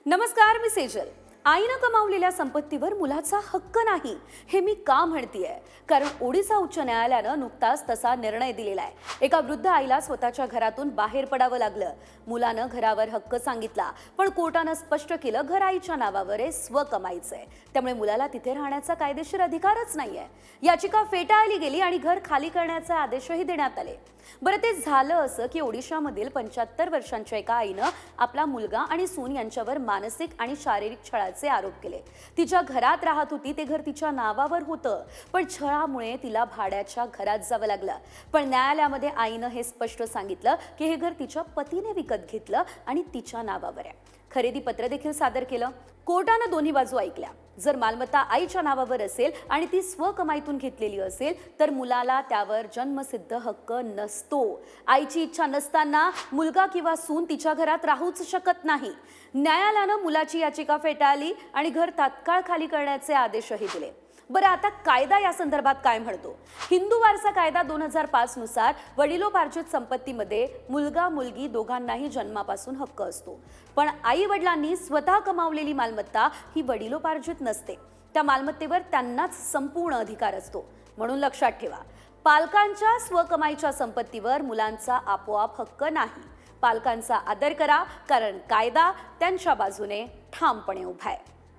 नमस्कार, मी सेजल. आईनं कमावलेल्या संपत्तीवर मुलाचा हक्क नाही हे मी का म्हणतेय? कारण ओडिशा उच्च न्यायालयानं नुकताच तसा निर्णय दिलेला आहे. एका वृद्ध आईला स्वतःच्या घरातून बाहेर पडावं लागलं. मुलानं घरावर हक्क सांगितला, पण कोर्टानं स्पष्ट केलं घर आईच्या नावावर आहे, स्वकमाईचं आहे. त्यामुळे मुलाला तिथे राहण्याचा कायदेशीर अधिकारच नाहीये. याचिका फेटाळली गेली आणि घर खाली करण्याचे आदेशही देण्यात आले. बरं, ते झालं असं की ओडिशामधील 75 वर्षांच्या एका आईनं आपला मुलगा आणि सून यांच्यावर मानसिक आणि शारीरिक छळाचे आरोप केले. तिच्या घरात राहत होती, ते घर तिच्या नावावर होतं, पण छळामुळे तिला भाड्याच्या घरात जावं लागलं. पण न्यायालयामध्ये आईनं हे स्पष्ट सांगितलं की हे घर तिच्या पतीने विकत घेतलं आणि तिच्या नावावर आहे. खरेदी पत्र देखील सादर केलं. कोर्टानं दोन्ही बाजू ऐकल्या. जर मालमत्ता आईच्या नावावर असेल आणि ती स्वकमाईतून घेतलेली असेल तर मुलाला त्यावर जन्मसिद्ध हक्क नसतो. आईची इच्छा नसताना मुलगा किंवा सून तिच्या घरात राहूच शकत नाही. न्यायालयानं मुलाची याचिका फेटाळली आणि घर तात्काळ खाली करण्याचे आदेशही दिले. बरं, आता कायदा या संदर्भात काय म्हणतो? हिंदू वारसा कायदा 2005 नुसार वडिलोपार्जित संपत्तीमध्ये मुलगा मुलगी दोघांनाही जन्मापासून हक्क असतो. पण आई वडिलांनी स्वतः कमावलेली मालमत्ता ही वडिलोपार्जित नसते. त्या मालमत्तेवर त्यांनाच संपूर्ण अधिकार असतो. म्हणून लक्षात ठेवा, पालकांच्या स्वकमाईच्या संपत्तीवर मुलांचा आपोआप हक्क नाही. पालकांचा आदर करा, कारण कायदा त्यांच्या बाजूने ठामपणे उभा आहे.